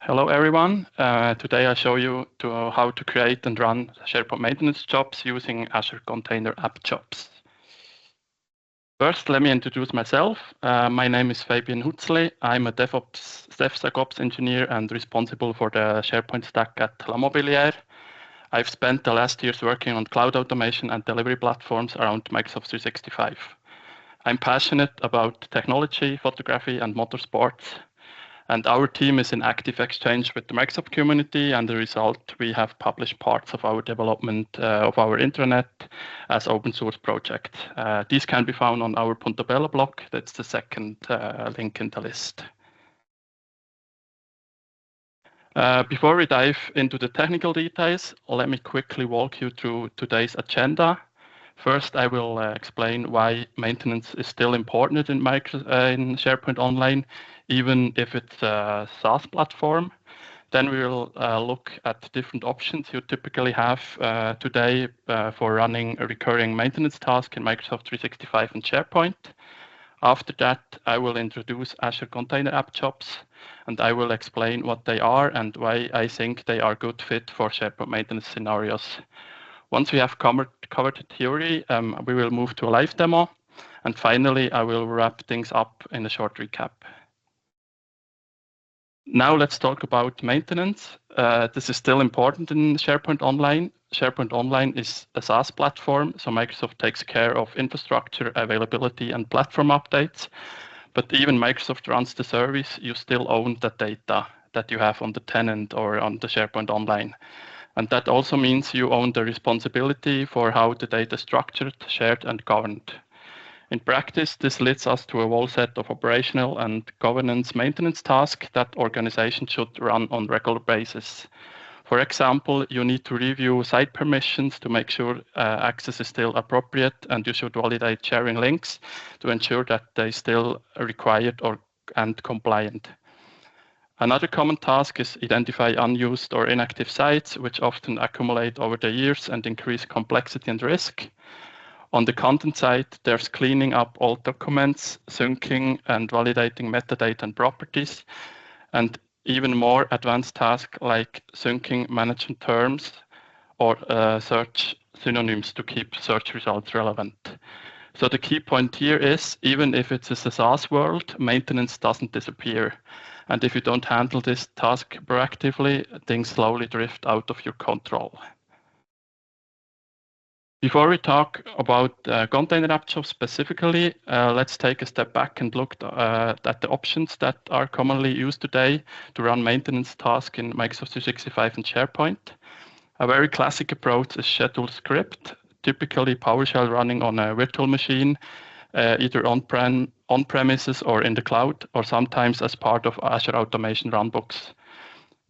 Hello everyone. Today I show you how to create and run SharePoint maintenance jobs using Azure Container App Jobs. First, let me introduce myself. My name is Fabian Hutzli. I'm a DevSecOps engineer and responsible for the SharePoint stack at Mobiliar. I've spent the last years working on cloud automation and delivery platforms around Microsoft 365. I'm passionate about technology, photography, and motorsports. And our team is in active exchange with the Microsoft community, and the result, we have published parts of our development of our intranet as open source project. These can be found on our Punto Bello blog. That's the second link in the list. Before we dive into the technical details, let me quickly walk you through today's agenda. First, I will explain why maintenance is still important in SharePoint Online, even if it's a SaaS platform. Then we will look at different options you typically have today for running a recurring maintenance task in Microsoft 365 and SharePoint. After that, I will introduce Azure Container App Jobs, and I will explain what they are and why I think they are a good fit for SharePoint maintenance scenarios. Once we have covered the theory, we will move to a live demo. And finally, I will wrap things up in a short recap. Now let's talk about maintenance. This is still important in SharePoint Online. SharePoint Online is a SaaS platform, so Microsoft takes care of infrastructure, availability, and platform updates. But even Microsoft runs the service, you still own the data that you have on the tenant or on the SharePoint Online. And that also means you own the responsibility for how the data is structured, shared, and governed. In practice, this leads us to a whole set of operational and governance maintenance tasks that organizations should run on a regular basis. For example, you need to review site permissions to make sure access is still appropriate, and you should validate sharing links to ensure that they still are required and compliant. Another common task is identify unused or inactive sites, which often accumulate over the years and increase complexity and risk. On the content side, there's cleaning up all documents, syncing and validating metadata and properties, and even more advanced tasks like syncing management terms or search synonyms to keep search results relevant. So the key point here is, even if it's a SaaS world, maintenance doesn't disappear. And if you don't handle this task proactively, things slowly drift out of your control. Before we talk about Container App Jobs specifically, let's take a step back and look at the options that are commonly used today to run maintenance tasks in Microsoft 365 and SharePoint. A very classic approach is scheduled script, typically PowerShell running on a virtual machine, either on-premises or in the cloud, or sometimes as part of Azure Automation runbooks.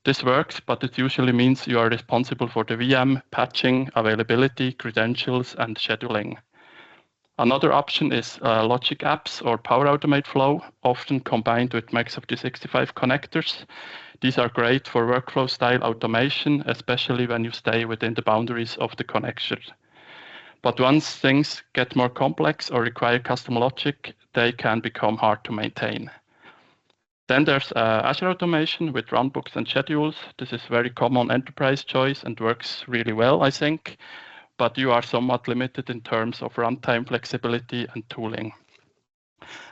This works, but it usually means you are responsible for the VM, patching, availability, credentials, and scheduling. Another option is Logic Apps or Power Automate Flow, often combined with Microsoft 365 connectors. These are great for workflow-style automation, especially when you stay within the boundaries of the connection. But once things get more complex or require custom logic, they can become hard to maintain. Then there's Azure Automation with runbooks and schedules. This is very common enterprise choice and works really well, I think. But you are somewhat limited in terms of runtime flexibility and tooling.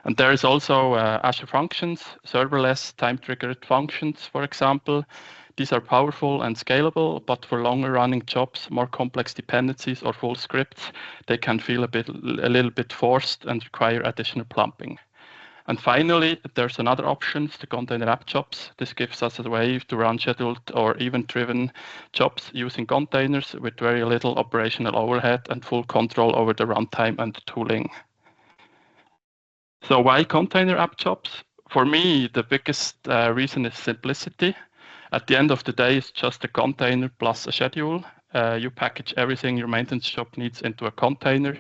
And there is also Azure Functions, serverless time-triggered functions, for example. These are powerful and scalable, but for longer running jobs, more complex dependencies or full scripts, they can feel a little bit forced and require additional plumbing. And finally, there's another option, the Container App Jobs. This gives us a way to run scheduled or event-driven jobs using containers with very little operational overhead and full control over the runtime and the tooling. So why Container App Jobs? For me, the biggest reason is simplicity. At the end of the day, it's just a container plus a schedule. You package everything your maintenance job needs into a container,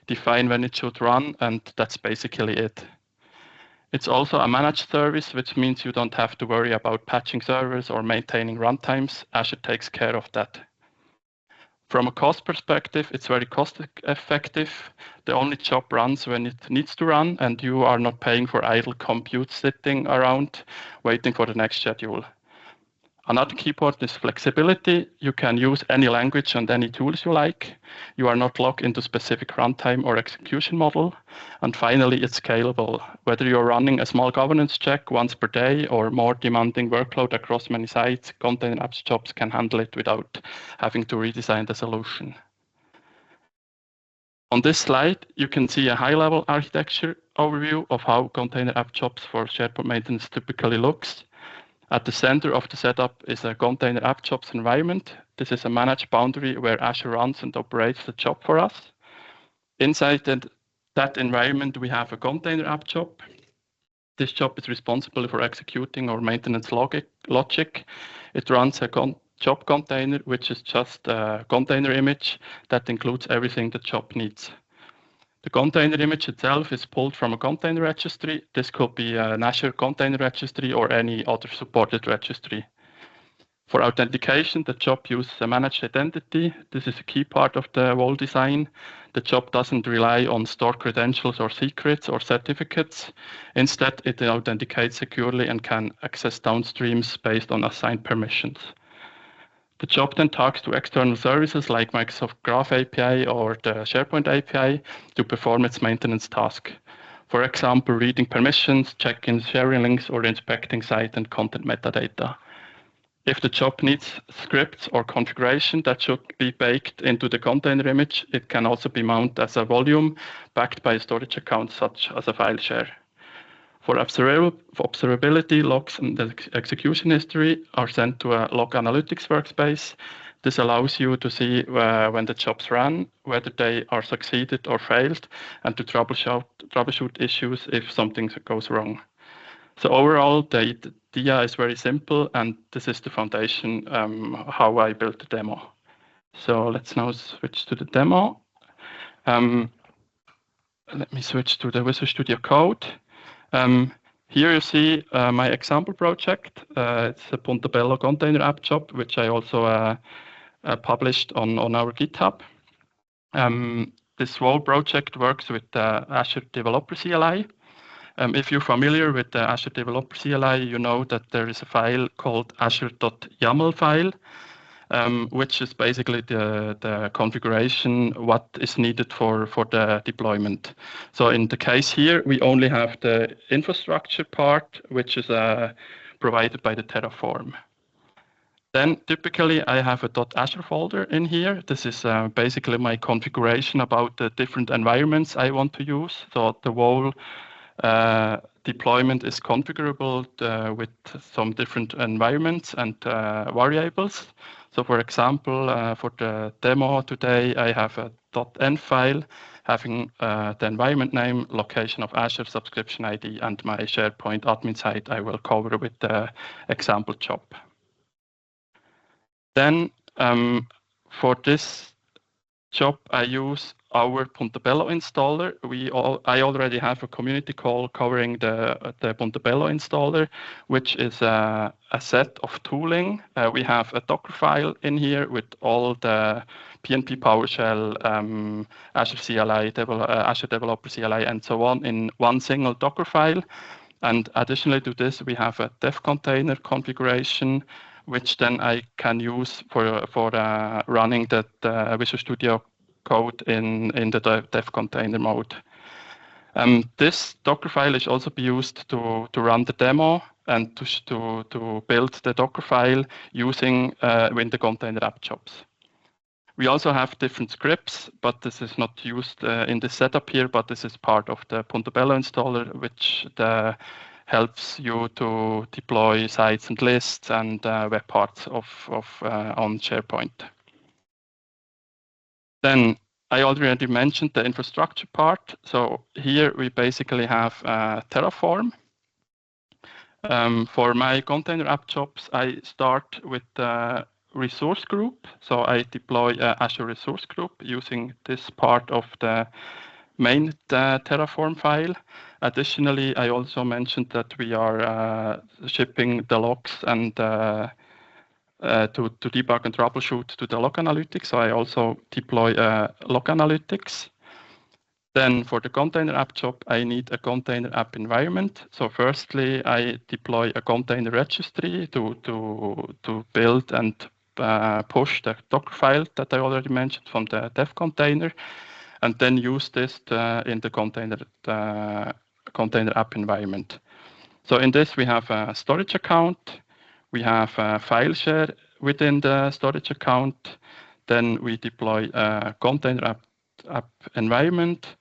define when it should run, and that's basically it. It's also a managed service, which means you don't have to worry about patching servers or maintaining runtimes. Azure takes care of that. From a cost perspective, it's very cost effective. The only job runs when it needs to run, and you are not paying for idle compute sitting around waiting for the next schedule. Another key point is flexibility. You can use any language and any tools you like. You are not locked into specific runtime or execution model. And finally, it's scalable. Whether you're running a small governance check once per day or more demanding workload across many sites, Container App Jobs can handle it without having to redesign the solution. On this slide, you can see a high-level architecture overview of how Container App Jobs for SharePoint maintenance typically looks. At the center of the setup is a Container App Jobs environment. This is a managed boundary where Azure runs and operates the job for us. Inside that environment, we have a Container App Job. This job is responsible for executing our maintenance logic. It runs a job container, which is just a container image that includes everything the job needs. The container image itself is pulled from a container registry. This could be an Azure Container Registry or any other supported registry. For authentication, the job uses a managed identity. This is a key part of the whole design. The job doesn't rely on stored credentials or secrets or certificates. Instead, it authenticates securely and can access downstreams based on assigned permissions. The job then talks to external services like Microsoft Graph API or the SharePoint API to perform its maintenance task. For example, reading permissions, checking sharing links, or inspecting site and content metadata. If the job needs scripts or configuration that should be baked into the container image, it can also be mounted as a volume backed by a storage account such as a file share. For observability, logs and the execution history are sent to a log analytics workspace. This allows you to see when the jobs run, whether they are succeeded or failed, and to troubleshoot issues if something goes wrong. So overall, the idea is very simple, and this is the foundation how I built the demo. So let's now switch to the demo. Let me switch to the Visual Studio Code. Here you see my example project. It's a Puntobello Container App Job, which I also published on our GitHub. This whole project works with the Azure Developer CLI. If you're familiar with the Azure Developer CLI, you know that there is a file called azure.yaml file, which is basically the configuration, what is needed for the deployment. So in the case here, we only have the infrastructure part, which is provided by the Terraform. Then typically I have a .azure folder in here. This is basically my configuration about the different environments I want to use. So the whole deployment is configurable with some different environments and variables. So for example, for the demo today, I have a .env file having the environment name, location of Azure, subscription ID, and my SharePoint admin site I will cover with the example job. Then for this job, I use our Puntobello installer. I already have a community call covering the Puntobello installer, which is a set of tooling. We have a Docker file in here with all the PnP PowerShell, Azure CLI, Azure Developer CLI, and so on in one single Docker file. And additionally to this, we have a dev container configuration, which then I can use for running the Visual Studio code in the dev container mode. This Docker file is also be used to run the demo and to build the Docker file using with the Container App Jobs. We also have different scripts, but this is not used in the setup here, but this is part of the Puntobello installer, which helps you to deploy sites and lists and web parts on SharePoint. Then I already mentioned the infrastructure part. So here we basically have Terraform. For my Container App Jobs, I start with the resource group. So I deploy Azure resource group using this part of the main Terraform file. Additionally, I also mentioned that we are shipping the logs and to debug and troubleshoot to the log analytics. So I also deploy log analytics. Then for the container app job, I need a container app environment. So firstly, I deploy a container registry to build and push the Docker file that I already mentioned from the dev container, and then use this in the container app environment. So in this, we have a storage account, we have a file share within the storage account, then we deploy a container app environment,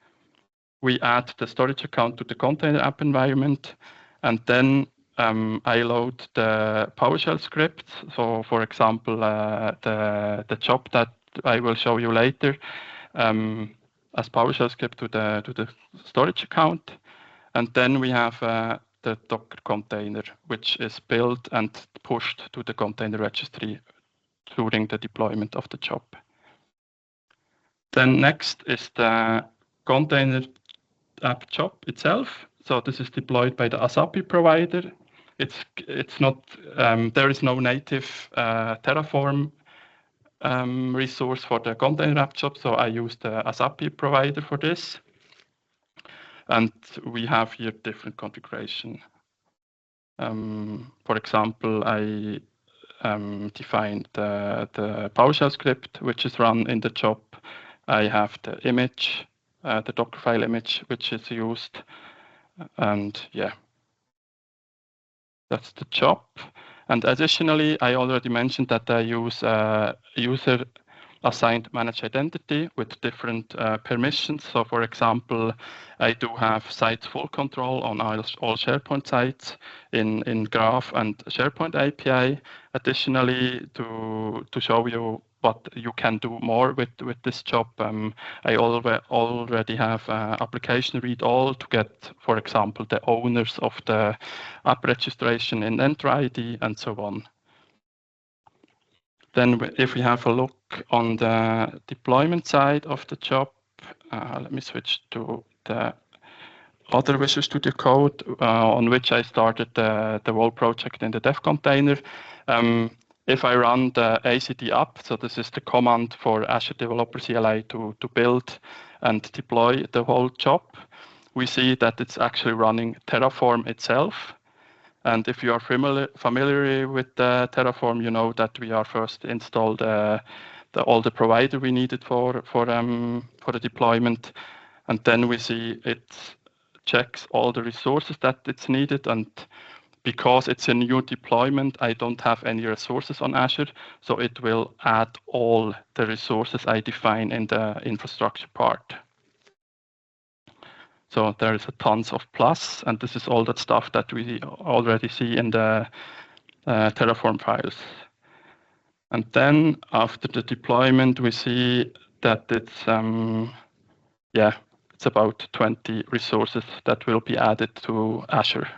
we add the storage account to the container app environment, and then I load the PowerShell script. So for example, the job that I will show you later as PowerShell script to the storage account. And then we have the Docker container, which is built and pushed to the container registry during the deployment of the job. Then next is the container app job itself. So this is deployed by the ASAPI provider. It's not there is no native Terraform resource for the container app job, so I use the ASAPI provider for this. And we have here different configuration. For example, I defined the PowerShell script, which is run in the job. I have the image, the Docker file image, which is used. And yeah, that's the job. And additionally, I already mentioned that I use user assigned managed identity with different permissions. So for example, I do have sites full control on all SharePoint sites in Graph and SharePoint API. Additionally, to show you what you can do more with this job, I already have application read all to get, for example, the owners of the app registration in Enter ID and so on. Then if we have a look on the deployment side of the job, let me switch to the other Visual Studio Code on which I started the whole project in the dev container. If I run the ACD app, so this is the command for Azure Developer CLI to build and deploy the whole job, we see that it's actually running Terraform itself. And if you are familiar with Terraform, you know that we are first installed all the provider we needed for the deployment, and then we see it checks all the resources that it's needed. And because it's a new deployment, I don't have any resources on Azure, so it will add all the resources I define in the infrastructure part. So there is a tons of plus, and this is all that stuff that we already see in the Terraform files. And then after the deployment, we see that it's it's about 20 resources that will be added to Azure.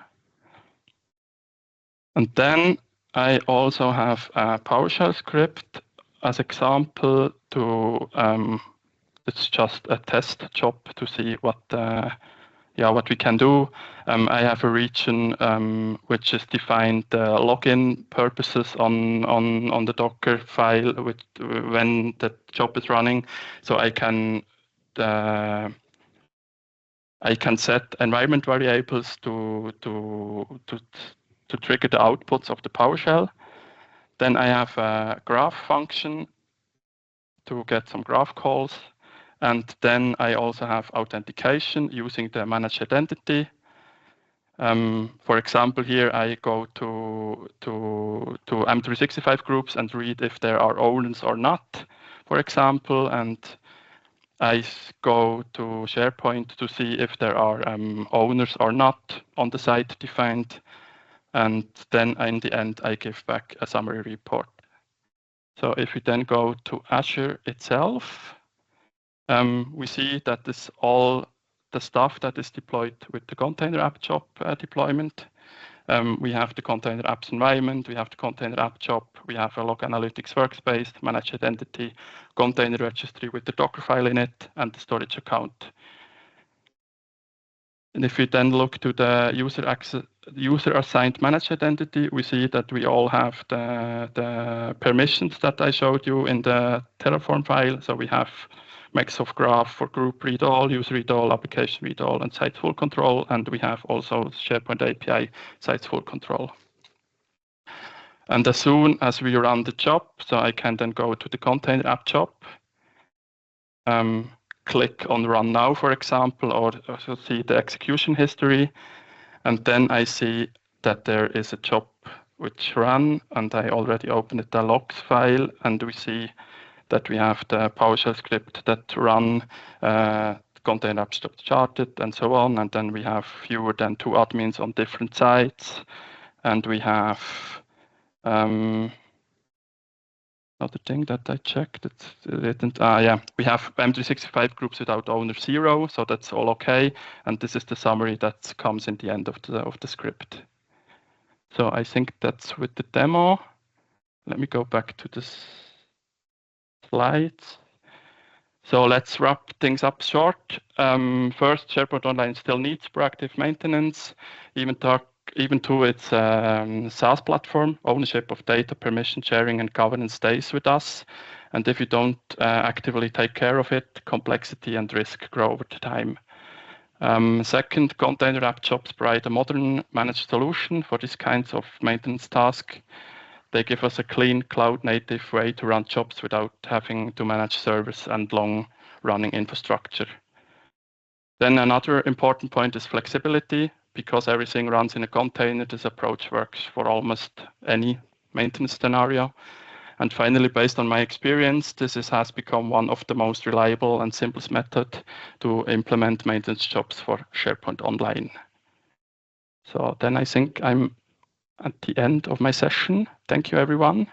And then I also have a PowerShell script as example to it's just a test job to see what we can do. I have a region which is defined login purposes on the Docker file when the job is running. So I can set environment variables to trigger the outputs of the PowerShell. Then I have a graph function to get some graph calls. And then I also have authentication using the managed identity. For example, here I go to M365 groups and read if there are owners or not, for example, and I go to SharePoint to see if there are owners or not on the site defined. And then in the end, I give back a summary report. So if we then go to Azure itself, we see that this all the stuff that is deployed with the container app job deployment. We have the container apps environment, we have the container app job, we have a log analytics workspace, managed identity, container registry with the Docker file in it, and the storage account. And if we then look to the user assigned managed identity, we see that we all have the permissions that I showed you in the Terraform file. So we have Microsoft Graph for group read all, user read all, application read all, and site full control. And we have also SharePoint API sites full control. And as soon as we run the job, so I can then go to the container app job, click on run now, for example, or also see the execution history. And then I see that there is a job which ran, and I already opened the logs file, and we see that we have the PowerShell script that run container app jobs charted and so on. And then we have fewer than 2 admins on different sites. And we have another thing that I checked, we have M365 groups without owner 0, so that's all okay. And this is the summary that comes in the end of the script. So I think that's with the demo. Let me go back to the slides. So let's wrap things up short. First, SharePoint Online still needs proactive maintenance, even to its SaaS platform. Ownership of data, permission sharing, and governance stays with us. And if you don't actively take care of it, complexity and risk grow over time. Second, container app jobs provide a modern managed solution for these kinds of maintenance tasks. They give us a clean cloud-native way to run jobs without having to manage servers and long-running infrastructure. Then another important point is flexibility. Because everything runs in a container, this approach works for almost any maintenance scenario. And finally, based on my experience, this has become one of the most reliable and simplest method to implement maintenance jobs for SharePoint Online. So then I think I'm at the end of my session. Thank you, everyone.